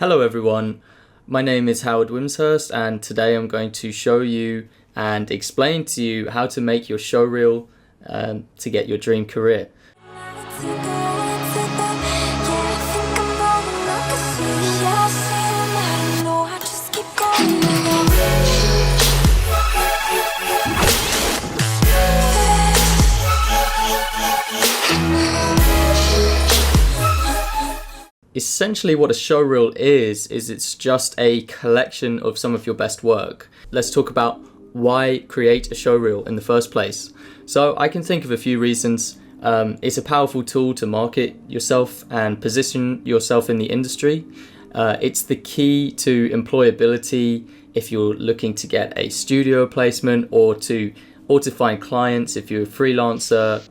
Hello everyone, my name is Wimshurst and today I'm going to show you and explain to you how to make your showreel to get your dream career. Essentially what a showreel is it's just a collection of some of your best work. Let's talk about why create a showreel in the first place. So I can think of a few reasons. It's a powerful tool to market yourself and position yourself in the industry. It's the key to employability if you're looking to get a studio placement or to find clients if you're a freelancer.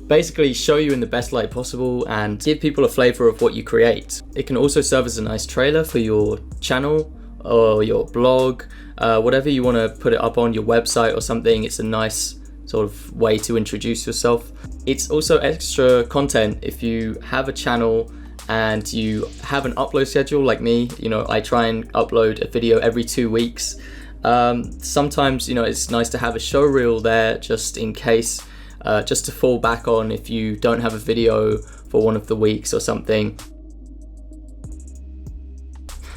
Basically show you in the best light possible and give people a flavor of what you create. It can also serve as a nice trailer for your channel or your blog, whatever you want to put it up on your website or something. It's a nice sort of way to introduce yourself. It's also extra content if you have a channel and you have an upload schedule like me. I try and upload a video every 2 weeks. Sometimes, it's nice to have a showreel there just in case. Just to fall back on if you don't have a video for one of the weeks or something.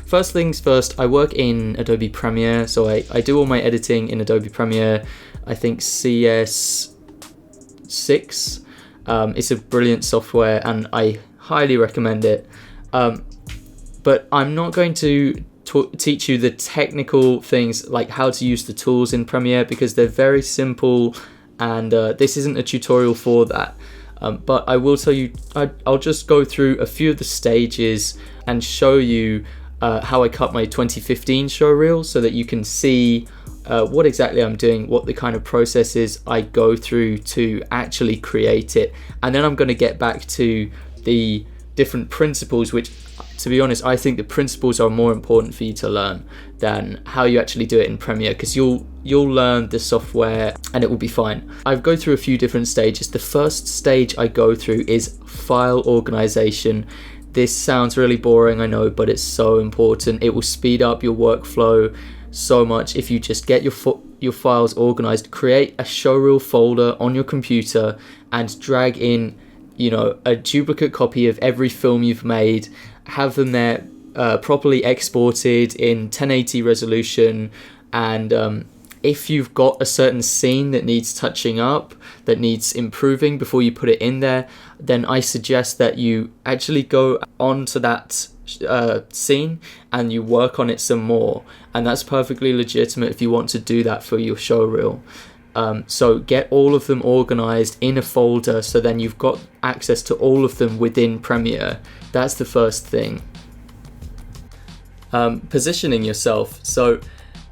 First things first, I work in Adobe Premiere, so I do all my editing in Adobe Premiere. I think CS6. It's a brilliant software and I highly recommend it. But I'm not going to teach you the technical things like how to use the tools in Premiere because they're very simple. And this isn't a tutorial for that, but I will tell you, I'll just go through a few of the stages and show you how I cut my 2015 showreel so that you can see what exactly I'm doing, what the kind of processes I go through to actually create it. And then I'm going to get back to the different principles, which, to be honest, I think the principles are more important for you to learn than how you actually do it in Premiere, because you'll learn the software and it will be fine. I go through a few different stages. The first stage I go through is file organization. This sounds really boring, I know, but it's so important. It will speed up your workflow so much if you just get your files organized. Create a showreel folder on your computer and drag in a duplicate copy of every film you've made, have them there properly exported in 1080 resolution, and if you've got a certain scene that needs touching up, that needs improving before you put it in there, then I suggest that you actually go onto that scene and you work on it some more, and that's perfectly legitimate if you want to do that for your showreel. So get all of them organized in a folder so then you've got access to all of them within Premiere. That's the first thing. Positioning yourself. So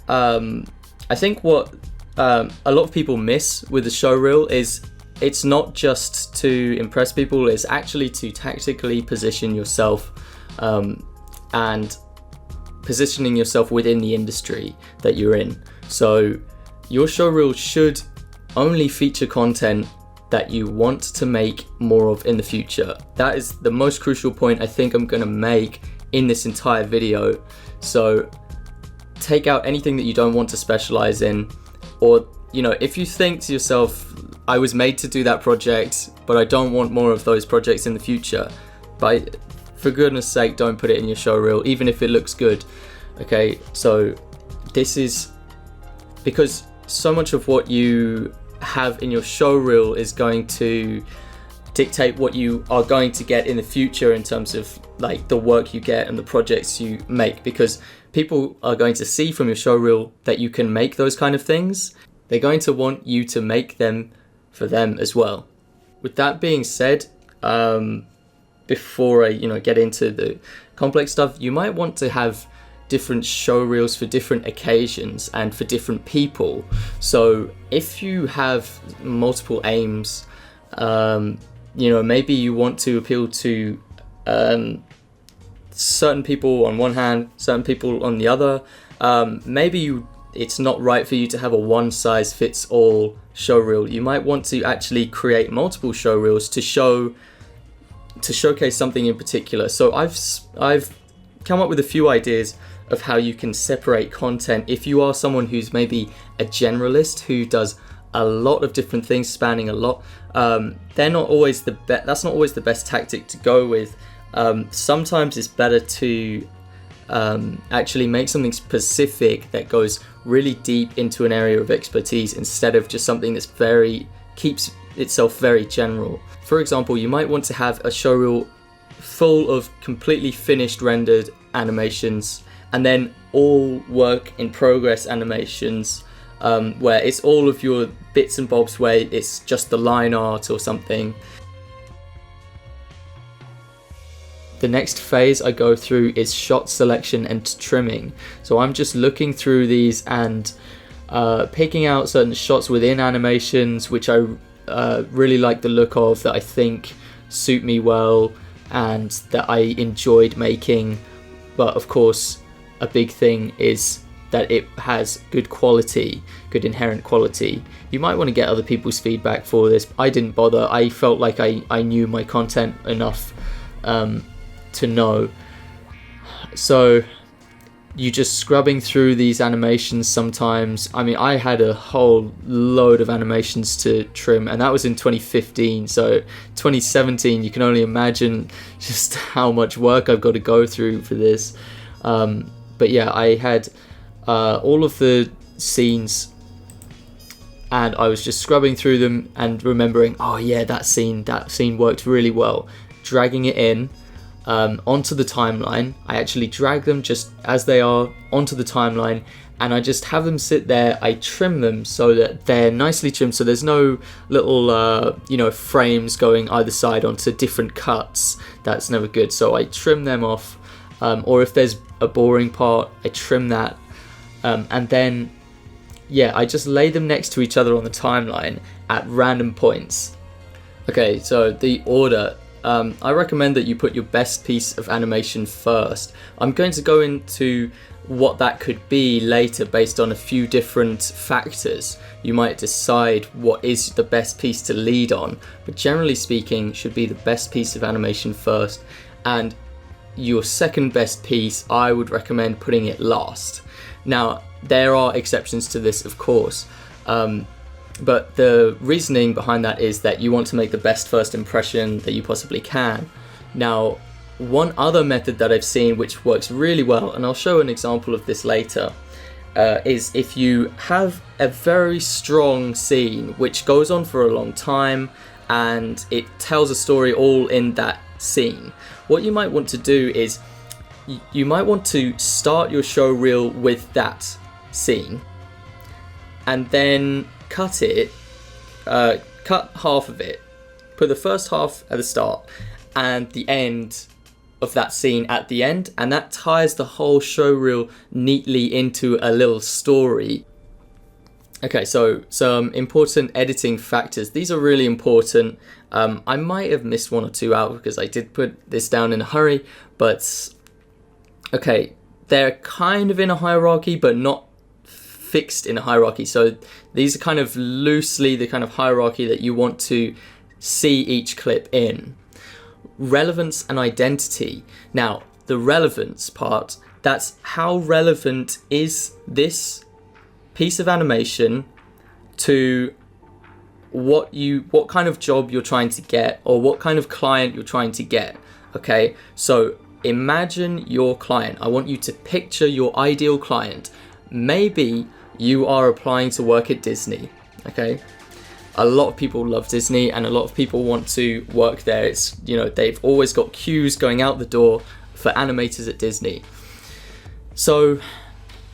I think what a lot of people miss with the showreel is it's not just to impress people, it's actually to tactically position yourself and positioning yourself within the industry that you're in. So your showreel should only feature content that you want to make more of in the future. That is the most crucial point I think I'm going to make in this entire video. So take out anything that you don't want to specialize in, or if you think to yourself, I was made to do that project but I don't want more of those projects in the future, but for goodness sake, don't put it in your showreel even if it looks good. Okay, so this is because so much of what you have in your showreel is going to dictate what you are going to get in the future in terms of like the work you get and the projects you make, because people are going to see from your showreel that you can make those kind of things. They're going to want you to make them for them as well. With that being said, before I get into the complex stuff, you might want to have different showreels for different occasions and for different people. So if you have multiple aims, maybe you want to appeal to certain people on one hand, certain people on the other. Maybe it's not right for you to have a one-size-fits-all showreel. You might want to actually create multiple showreels to showcase something in particular. So I've come up with a few ideas of how you can separate content. If you are someone who's maybe a generalist who does a lot of different things, spanning a lot, they're not always that's not always the best tactic to go with. Sometimes it's better to actually make something specific that goes really deep into an area of expertise instead of just something that's keeps itself very general. For example, you might want to have a showreel full of completely finished rendered animations, and then all work in progress animations, where it's all of your bits and bobs where it's just the line art or something. The next phase I go through is shot selection and trimming. So I'm just looking through these and picking out certain shots within animations which I really like the look of, that I think suit me well and that I enjoyed making. But of course, a big thing is that it has good quality, good inherent quality. You might want to get other people's feedback for this. I didn't bother. I felt like I knew my content enough to know. So you just scrubbing through these animations sometimes. I mean, I had a whole load of animations to trim, and that was in 2015. So 2017, you can only imagine just how much work I've got to go through for this. But yeah, I had all of the scenes, and I was just scrubbing through them and remembering, oh yeah, that scene worked really well. Dragging it in onto the timeline. I actually drag them just as they are onto the timeline, and I just have them sit there. I trim them so that they're nicely trimmed, so there's no little frames going either side onto different cuts. That's never good. So I trim them off, or if there's a boring part, I trim that, and then I just lay them next to each other on the timeline at random points. Okay, so the order. I recommend that you put your best piece of animation first. I'm going to go into what that could be later based on a few different factors. You might decide what is the best piece to lead on, but generally speaking, should be the best piece of animation first, and your second best piece, I would recommend putting it last. Now, there are exceptions to this, of course, but the reasoning behind that is that you want to make the best first impression that you possibly can. Now, one other method that I've seen which works really well, and I'll show an example of this later, is if you have a very strong scene which goes on for a long time and it tells a story all in that scene. What you might want to do is you might want to start your show reel with that scene and then cut half of it, put the first half at the start and the end of that scene at the end, and that ties the whole show reel neatly into a little story. Okay, so some important editing factors. These are really important. I might have missed one or two out because I did put this down in a hurry, but okay, they're kind of in a hierarchy but not fixed in a hierarchy. So these are kind of loosely the kind of hierarchy that you want to see each clip in. Relevance and identity. Now, the relevance part, that's how relevant is this piece of animation to what kind of job you're trying to get, or what kind of client you're trying to get. Okay, so imagine your client. I want you to picture your ideal client. Maybe you are applying to work at Disney. Okay, a lot of people love Disney and a lot of people want to work there. It's, they've always got queues going out the door for animators at Disney. So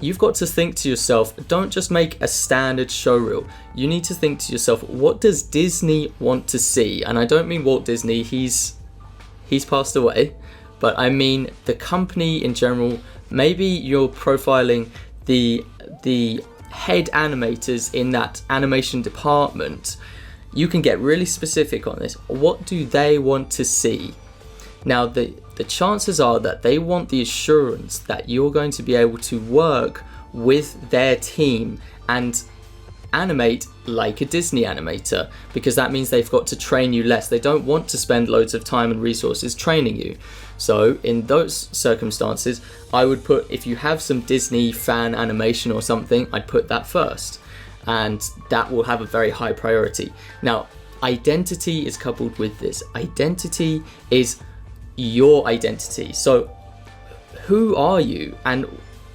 you've got to think to yourself, don't just make a standard showreel. You need to think to yourself, what does Disney want to see? And I don't mean Walt Disney, he's passed away, but I mean the company in general. Maybe you're profiling the head animators in that animation department. You can get really specific on this. What do they want to see? Now, the chances are that they want the assurance that you're going to be able to work with their team and animate like a Disney animator, because that means they've got to train you less. They don't want to spend loads of time and resources training you. So in those circumstances, I would put, if you have some Disney fan animation or something, I'd put that first, and that will have a very high priority. Now, identity is coupled with this. Identity is your identity. So who are you, and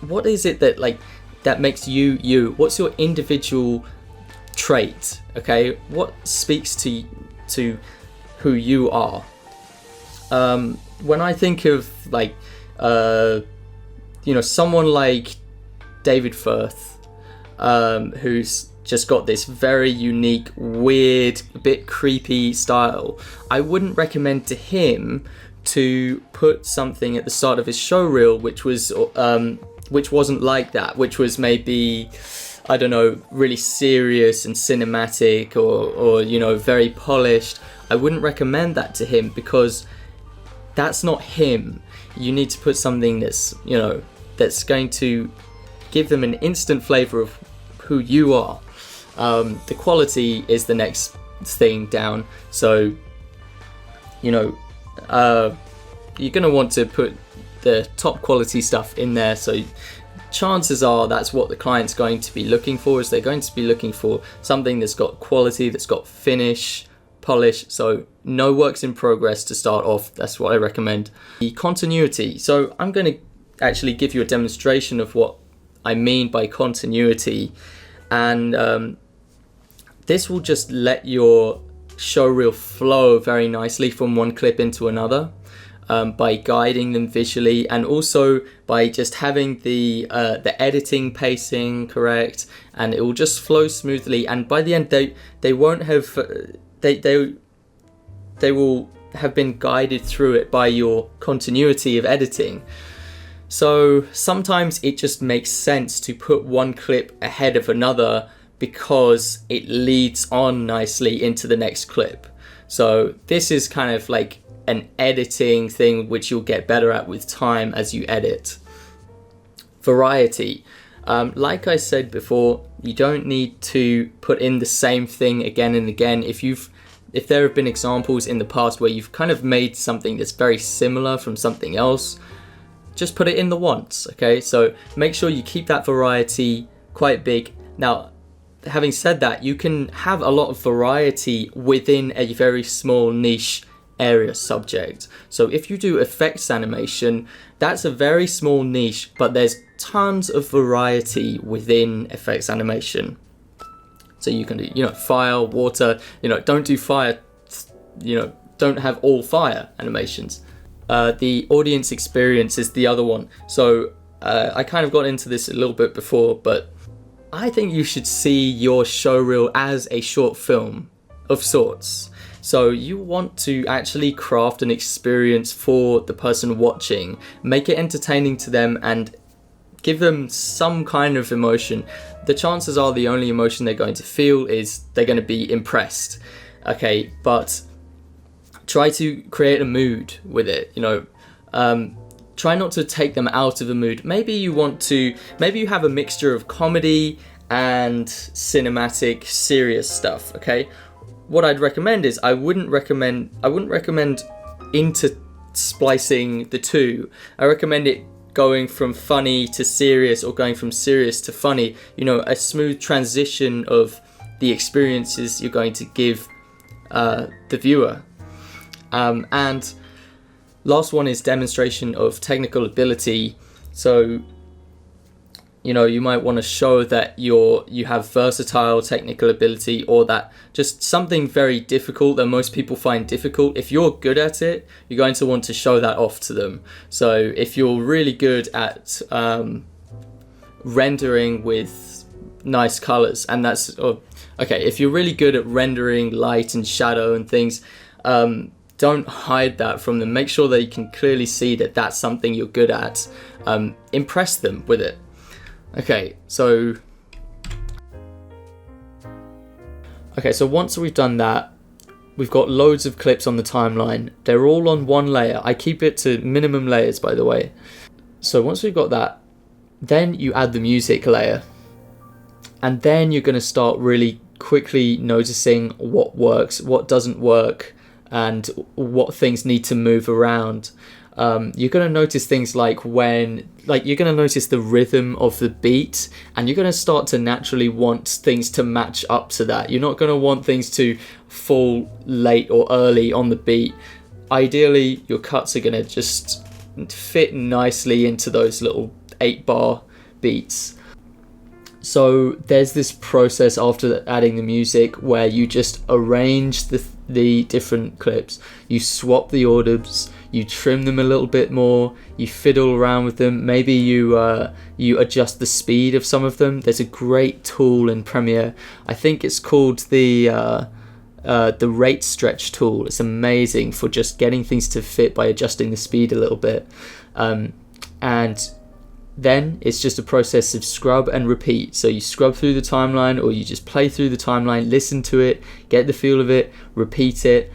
what is it that that makes you you? What's your individual trait? Okay, what speaks to who you are? When I think of someone like David Firth, who's just got this very unique, weird, a bit creepy style, I wouldn't recommend to him to put something at the start of his showreel which wasn't like that, which was maybe, I don't know, really serious and cinematic or very polished. I wouldn't recommend that to him, because that's not him. You need to put something that's going to give them an instant flavor of who you are. The quality is the next thing down. So, you're going to want to put the top quality stuff in there. So chances are that's what the client's going to be looking for, is they're going to be looking for something that's got quality, that's got finish, polish. So no works in progress to start off. That's what I recommend. The continuity. So I'm going to actually give you a demonstration of what I mean by continuity, and this will just let your showreel flow very nicely from one clip into another, by guiding them visually, and also by just having the editing pacing correct, and it will just flow smoothly. And by the end, they won't have they will have been guided through it by your continuity of editing. So sometimes it just makes sense to put one clip ahead of another, because it leads on nicely into the next clip. So this is kind of like an editing thing which you'll get better at with time as you edit. Variety. Like I said before, you don't need to put in the same thing again and again. If there have been examples in the past where you've kind of made something that's very similar from something else, just put it in the once, okay? So make sure you keep that variety quite big. Now, having said that, you can have a lot of variety within a very small niche area subject. So if you do effects animation, that's a very small niche, but there's tons of variety within effects animation. So you can do, fire, water, don't do fire, don't have all fire animations. The audience experience is the other one. So I kind of got into this a little bit before, but I think you should see your showreel as a short film of sorts. So you want to actually craft an experience for the person watching, make it entertaining to them, and give them some kind of emotion. The chances are the only emotion they're going to feel is they're going to be impressed. Okay, but try to create a mood with it, try not to take them out of the mood. Maybe you have a mixture of comedy and cinematic serious stuff, okay? What I'd recommend is I wouldn't recommend intersplicing the two. I recommend it going from funny to serious, or going from serious to funny, a smooth transition of the experiences you're going to give the viewer. And last one is demonstration of technical ability. So you might want to show that you have versatile technical ability, or that just something very difficult that most people find difficult. If you're good at it, you're going to want to show that off to them. So if you're really good at rendering with nice colors, and if you're really good at rendering light and shadow and things, don't hide that from them. Make sure they can clearly see that that's something you're good at. Impress them with it. Okay, so once we've done that, we've got loads of clips on the timeline. They're all on one layer. I keep it to minimum layers, by the way. So once we've got that, then you add the music layer. And then you're going to start really quickly noticing what works, what doesn't work, and what things need to move around. You're going to notice things like you're going to notice the rhythm of the beat, and you're going to start to naturally want things to match up to that. You're not going to want things to fall late or early on the beat. Ideally, your cuts are going to just fit nicely into those little 8-bar beats. So there's this process after adding the music where you just arrange the different clips. You swap the orders, you trim them a little bit more, you fiddle around with them. Maybe you adjust the speed of some of them. There's a great tool in Premiere. I think it's called the rate stretch tool. It's amazing for just getting things to fit by adjusting the speed a little bit. And then it's just a process of scrub and repeat. So you scrub through the timeline, or you just play through the timeline, listen to it, get the feel of it, repeat it.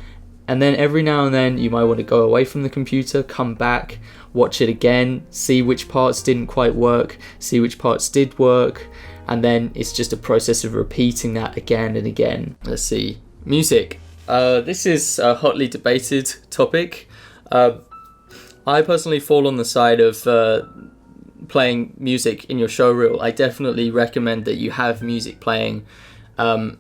And then every now and then you might want to go away from the computer, come back, watch it again, see which parts didn't quite work, see which parts did work. And then it's just a process of repeating that again and again. Let's see. Music. This is a hotly debated topic. I personally fall on the side of playing music in your showreel. I definitely recommend that you have music playing, and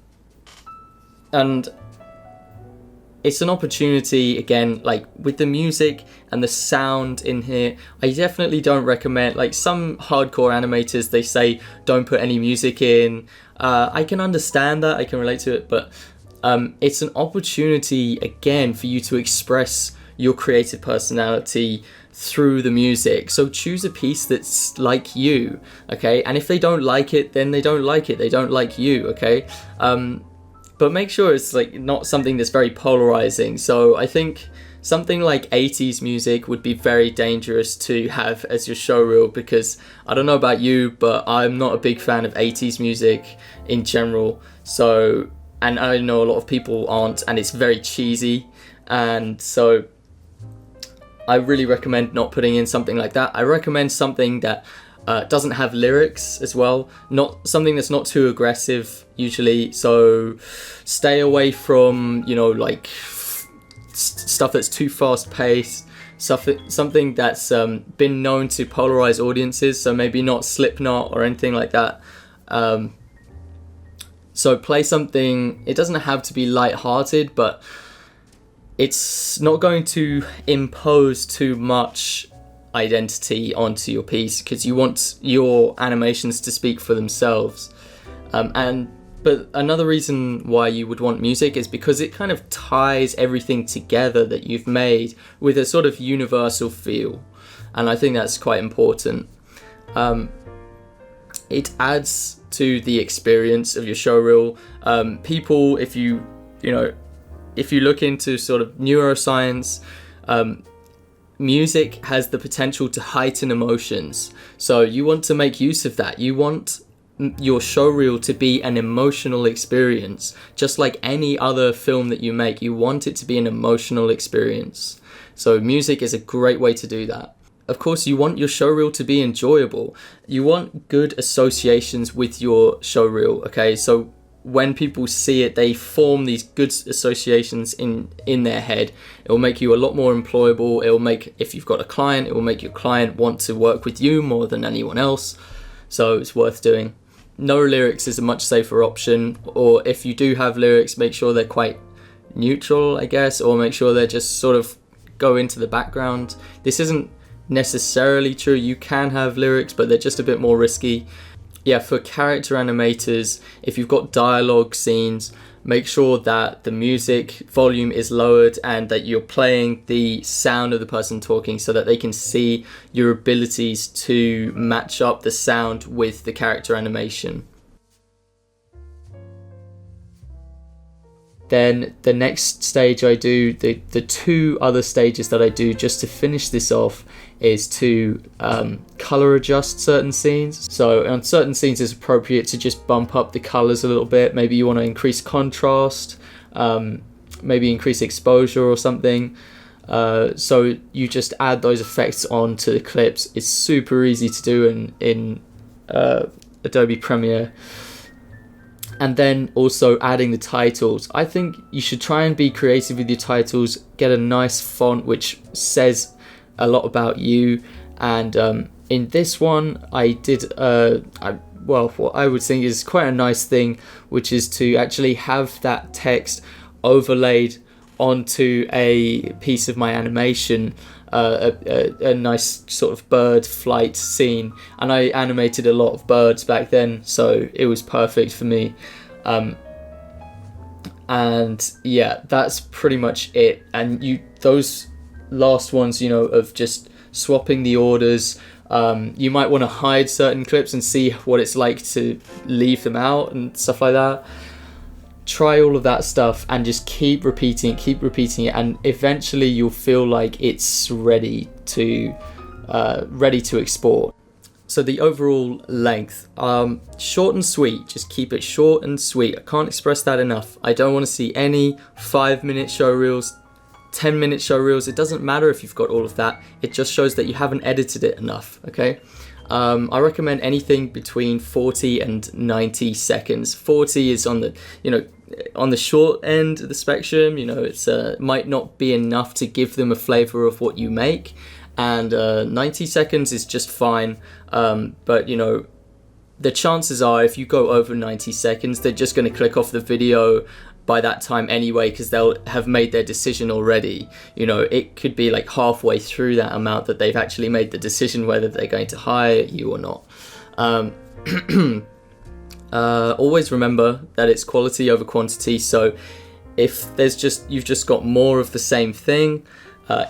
it's an opportunity, again, like with the music and the sound in here. I definitely don't recommend, like some hardcore animators, they say don't put any music in. I can understand that, I can relate to it, but it's an opportunity, again, for you to express your creative personality through the music. So choose a piece that's like you, okay? And if they don't like it, then they don't like it. They don't like you, okay? But make sure it's like not something that's very polarizing. So I think something like 80s music would be very dangerous to have as your showreel, because I don't know about you, but I'm not a big fan of 80s music in general. So, and I know a lot of people aren't, and it's very cheesy. And so I really recommend not putting in something like that. I recommend something that doesn't have lyrics as well, not something that's not too aggressive usually. So stay away from, like stuff that's too fast paced, something that's been known to polarize audiences. So maybe not Slipknot or anything like that. So play something, it doesn't have to be light-hearted, but it's not going to impose too much identity onto your piece, because you want your animations to speak for themselves. But another reason why you would want music is because it kind of ties everything together that you've made with a sort of universal feel, and I think that's quite important. It adds to the experience of your showreel. People, if you look into sort of neuroscience, music has the potential to heighten emotions. So you want to make use of that. You want your showreel to be an emotional experience. Just like any other film that you make, you want it to be an emotional experience. So music is a great way to do that. Of course, you want your showreel to be enjoyable. You want good associations with your showreel, okay? So when people see it, they form these good associations in their head. It will make you a lot more employable. It will make, if you've got a client, it will make your client want to work with you more than anyone else. So it's worth doing. No lyrics is a much safer option, or if you do have lyrics, make sure they're quite neutral, I guess, or make sure they're just sort of go into the background. This isn't necessarily true. You can have lyrics, but they're just a bit more risky. Yeah, for character animators, if you've got dialogue scenes, make sure that the music volume is lowered and that you're playing the sound of the person talking so that they can see your abilities to match up the sound with the character animation. Then the next stage I do, the two other stages that I do just to finish this off, is to color adjust certain scenes. So on certain scenes it's appropriate to just bump up the colors a little bit. Maybe you want to increase contrast, maybe increase exposure or something. So you just add those effects onto the clips. It's super easy to do in Adobe Premiere. And then also adding the titles. I think you should try and be creative with your titles. Get a nice font which says a lot about you. And in this one, I did what I would think is quite a nice thing, which is to actually have that text overlaid onto a piece of my animation. A nice sort of bird flight scene, and I animated a lot of birds back then, so it was perfect for me. And yeah, that's pretty much it. And those last ones, of just swapping the orders, you might want to hide certain clips and see what it's like to leave them out and stuff like that. Try all of that stuff and just keep repeating it, and eventually you'll feel like it's ready to export. So the overall length, short and sweet. Just keep it short and sweet. I can't express that enough. I don't want to see any 5-minute show reels, 10-minute show reels. It doesn't matter if you've got all of that. It just shows that you haven't edited it enough. Okay. I recommend anything between 40 and 90 seconds. 40 is on the short end of the spectrum. It's might not be enough to give them a flavor of what you make, and 90 seconds is just fine. But the chances are, if you go over 90 seconds, they're just going to click off the video by that time anyway, because they'll have made their decision already. It could be like halfway through that amount that they've actually made the decision whether they're going to hire you or not. Always remember that it's quality over quantity. So if you've just got more of the same thing,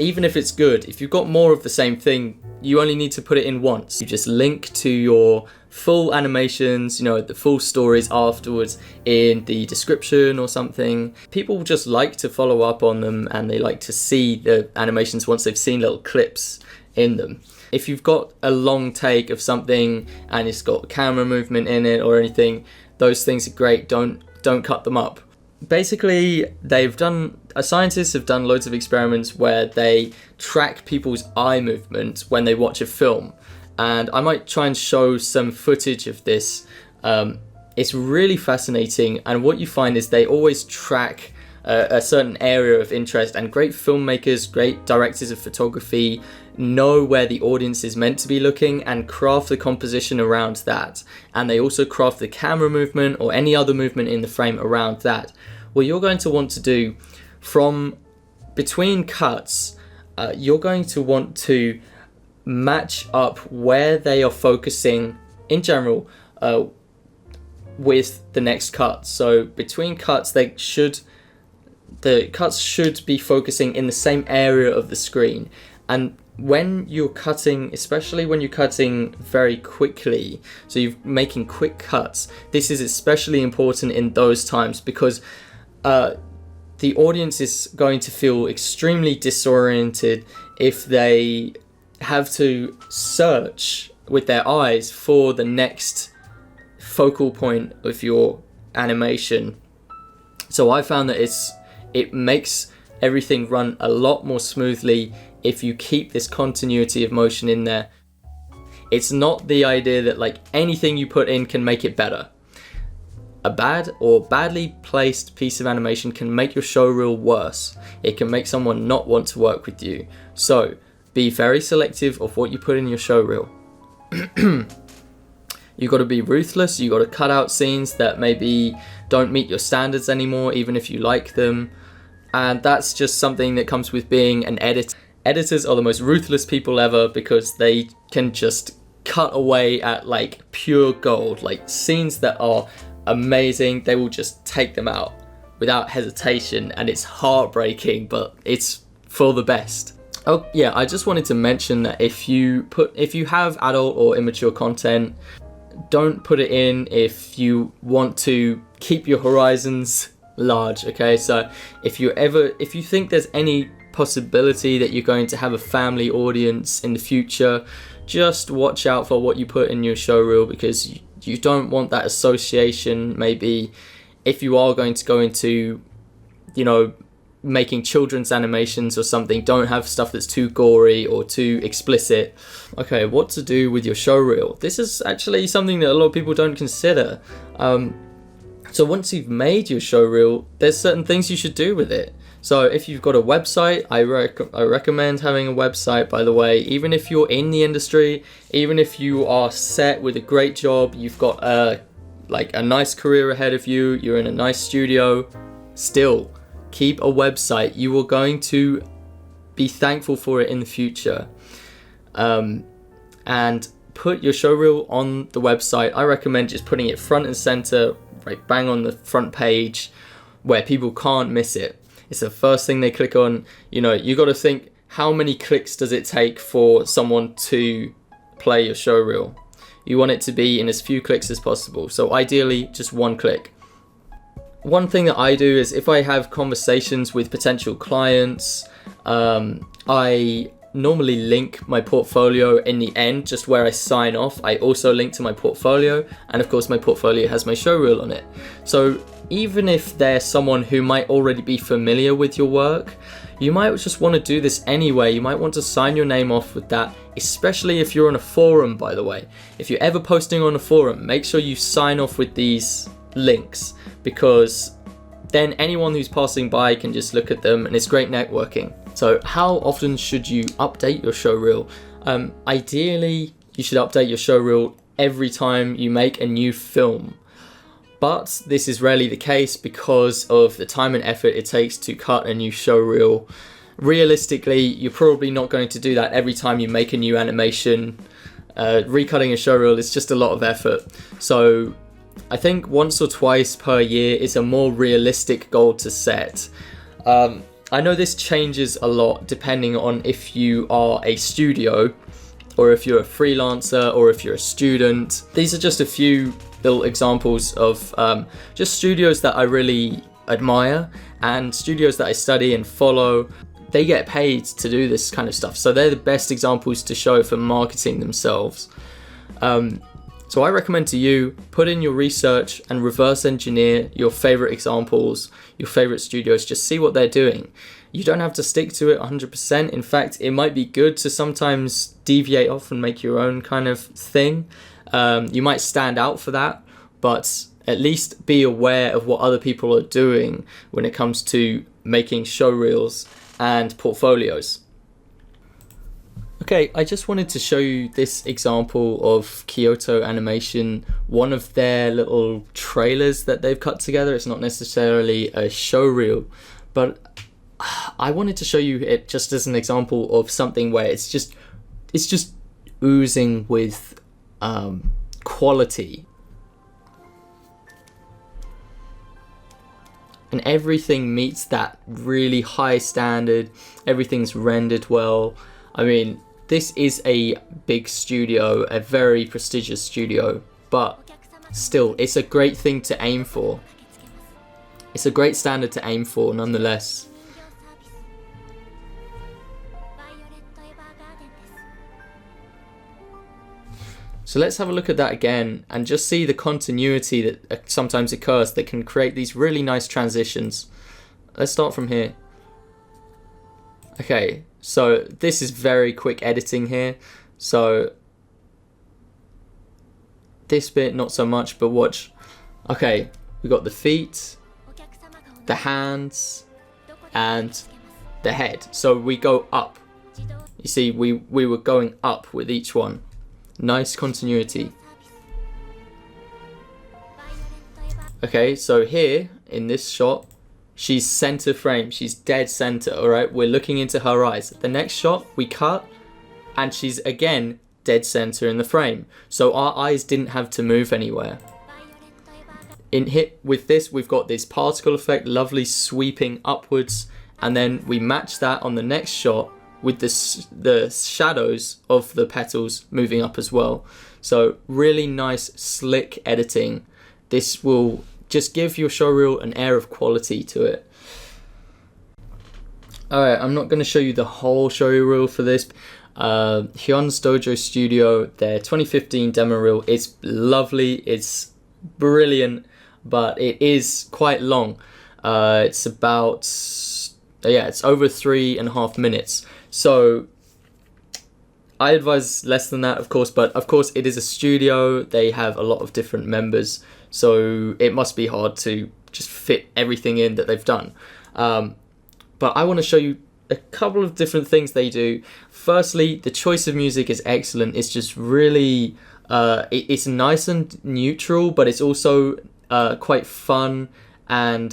even if it's good, if you've got more of the same thing, you only need to put it in once. You just link to your full animations, the full stories afterwards in the description or something. People just like to follow up on them, and they like to see the animations once they've seen little clips in them. If you've got a long take of something and it's got camera movement in it or anything, those things are great. Don't cut them up. Basically, scientists have done loads of experiments where they track people's eye movement when they watch a film. And I might try and show some footage of this. It's really fascinating, and what you find is they always track a certain area of interest, and great filmmakers, great directors of photography know where the audience is meant to be looking and craft the composition around that. And they also craft the camera movement or any other movement in the frame around that. What you're going to want to do from between cuts, you're going to want to match up where they are focusing in general with the next cut. So between cuts, the cuts should be focusing in the same area of the screen. And when you're cutting, especially when you're cutting very quickly, so you're making quick cuts, this is especially important in those times, because the audience is going to feel extremely disoriented if they have to search with their eyes for the next focal point of your animation. So I found that it makes everything run a lot more smoothly if you keep this continuity of motion in there. It's not the idea that like anything you put in can make it better. A bad or badly placed piece of animation can make your showreel worse. It can make someone not want to work with you. So be very selective of what you put in your showreel. You got to be ruthless. You got to cut out scenes that maybe don't meet your standards anymore, even if you like them. And that's just something that comes with being an editor. Editors are the most ruthless people ever, because they can just cut away at like pure gold, like scenes that are amazing. They will just take them out without hesitation, and it's heartbreaking, but it's for the best. Oh yeah, I just wanted to mention that if you have adult or immature content, don't put it in if you want to keep your horizons large. Okay, so if you think there's any possibility that you're going to have a family audience in the future, just watch out for what you put in your showreel, because you don't want that association. Maybe if you are going to go into, making children's animations or something, don't have stuff that's too gory or too explicit. Okay, what to do with your showreel? This is actually something that a lot of people don't consider. So once you've made your showreel, there's certain things you should do with it. So if you've got a website, I recommend having a website, by the way. Even if you're in the industry, even if you are set with a great job, you've got a nice career ahead of you, you're in a nice studio, still keep a website. You are going to be thankful for it in the future. And put your showreel on the website. I recommend just putting it front and center, right bang on the front page, where people can't miss it. It's the first thing they click on. You know, you got to think, how many clicks does it take for someone to play your showreel? You want it to be in as few clicks as possible. So ideally, just one click. One thing that I do is, if I have conversations with potential clients, I normally link my portfolio in the end, just where I sign off. I also link to my portfolio, and of course my portfolio has my showreel on it. So even if there's someone who might already be familiar with your work, you might just want to do this anyway. You might want to sign your name off with that, especially if you're on a forum, by the way. If you're ever posting on a forum, make sure you sign off with these links, because then anyone who's passing by can just look at them, and it's great networking. So how often should you update your showreel? Ideally, you should update your showreel every time you make a new film. But this is rarely the case because of the time and effort it takes to cut a new showreel. Realistically, you're probably not going to do that every time you make a new animation. Recutting a showreel is just a lot of effort. So I think once or twice per year is a more realistic goal to set. I know this changes a lot depending on if you are a studio, or if you're a freelancer, or if you're a student. These are just a few little examples of just studios that I really admire, and studios that I study and follow. They get paid to do this kind of stuff, so they're the best examples to show for marketing themselves. So I recommend to you, put in your research and reverse engineer your favorite examples, your favorite studios, just see what they're doing. You don't have to stick to it 100%. In fact, it might be good to sometimes deviate off and make your own kind of thing. You might stand out for that, but at least be aware of what other people are doing when it comes to making showreels and portfolios. Okay, I just wanted to show you this example of Kyoto Animation, one of their little trailers that they've cut together. It's not necessarily a showreel, but I wanted to show you it just as an example of something where it's just oozing with quality. And everything meets that really high standard. Everything's rendered well. I mean, this is a big studio, a very prestigious studio, but still, it's a great thing to aim for. It's a great standard to aim for, nonetheless. So let's have a look at that again and just see the continuity that sometimes occurs that can create these really nice transitions. Let's start from here. Okay, so this is very quick editing here. So this bit, not so much, but watch. Okay, we got the feet, the hands, and the head. So we go up. You see, we were going up with each one. Nice continuity. Okay, so here in this shot, she's center frame, she's dead center, alright? We're looking into her eyes. The next shot, we cut, and she's again dead center in the frame. So our eyes didn't have to move anywhere. With this, we've got this particle effect, lovely sweeping upwards, and then we match that on the next shot with the shadows of the petals moving up as well. So really nice, slick editing. This will just give your showreel an air of quality to it. Alright, I'm not going to show you the whole showreel for this. Hyun's Dojo Studio, their 2015 demo reel. It's lovely, it's brilliant, but it is quite long. It's about, it's over 3.5 minutes. So I advise less than that, of course, but of course it is a studio. They have a lot of different members, so it must be hard to just fit everything in that they've done. But I want to show you a couple of different things they do. Firstly, the choice of music is excellent. It's just really, it's nice and neutral, but it's also quite fun, and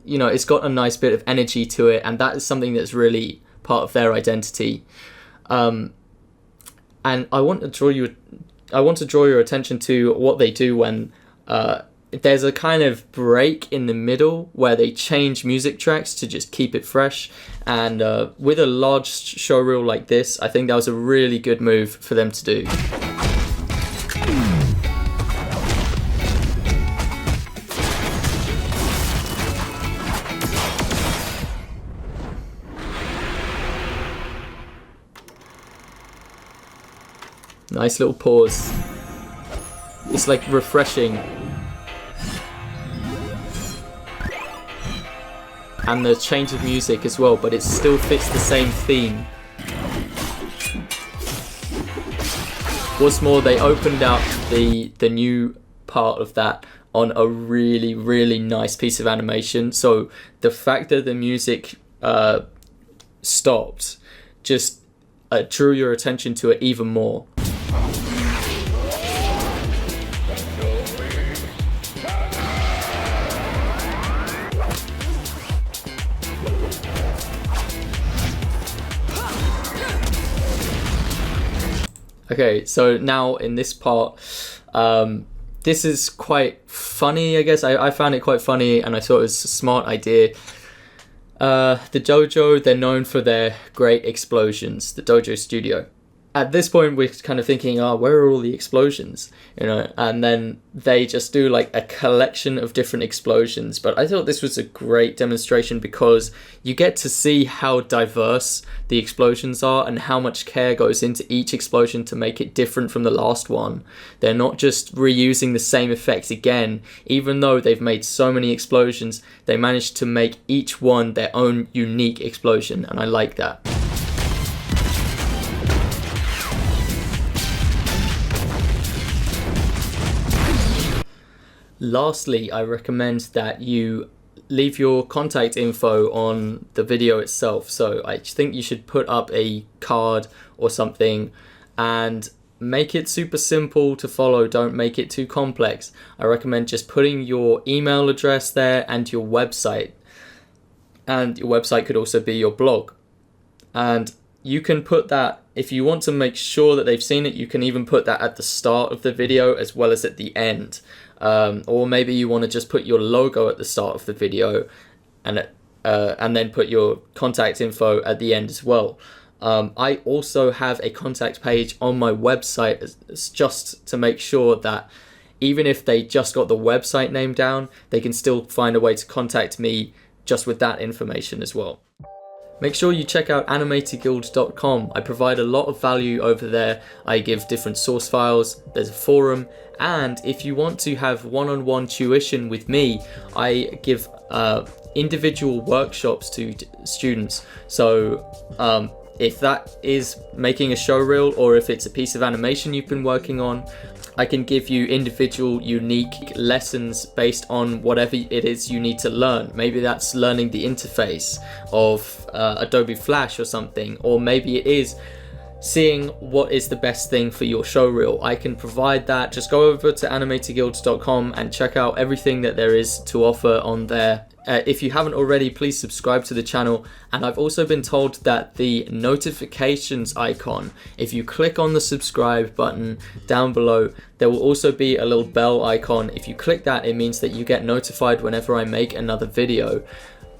you know, it's got a nice bit of energy to it, and that is something that's really part of their identity. And I want to draw your attention to what they do when there's a kind of break in the middle where they change music tracks to just keep it fresh. And with a large showreel like this, I think that was a really good move for them to do. Nice little pause. It's like refreshing. And the change of music as well, but it still fits the same theme. What's more, they opened up the new part of that on a really, really nice piece of animation. So the fact that the music stopped just drew your attention to it even more. Okay, so now in this part, this is quite funny, I guess. I found it quite funny, and I thought it was a smart idea. The dojo, they're known for their great explosions, the dojo studio. At this point, we're kind of thinking, oh, where are all the explosions? You know, and then they just do like a collection of different explosions. But I thought this was a great demonstration because you get to see how diverse the explosions are and how much care goes into each explosion to make it different from the last one. They're not just reusing the same effects again. Even though they've made so many explosions, they managed to make each one their own unique explosion, and I like that. Lastly, I recommend that you leave your contact info on the video itself. So I think you should put up a card or something and make it super simple to follow. Don't make it too complex. I recommend just putting your email address there and your website. And your website could also be your blog. And you can put that, if you want to make sure that they've seen it, you can even put that at the start of the video as well as at the end. Or maybe you want to just put your logo at the start of the video and then put your contact info at the end as well. I also have a contact page on my website just to make sure that even if they just got the website name down, they can still find a way to contact me just with that information as well. Make sure you check out animatorguild.com. I provide a lot of value over there. I give different source files, there's a forum, and if you want to have one-on-one tuition with me, I give individual workshops to students. So if that is making a showreel or if it's a piece of animation you've been working on, I can give you individual unique lessons based on whatever it is you need to learn. Maybe that's learning the interface of Adobe Flash or something, or maybe it is seeing what is the best thing for your showreel. I can provide that. Just go over to animatorguild.com and check out everything that there is to offer on there. If you haven't already, please subscribe to the channel. And I've also been told that the notifications icon, if you click on the subscribe button down below, there will also be a little bell icon. If you click that, it means that you get notified whenever I make another video.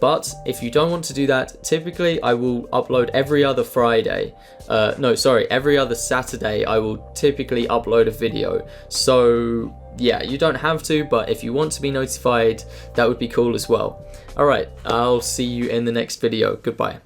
But if you don't want to do that, typically I will upload every other Friday. Every other Saturday I will typically upload a video. So yeah, you don't have to, but if you want to be notified, that would be cool as well. Alright, I'll see you in the next video. Goodbye.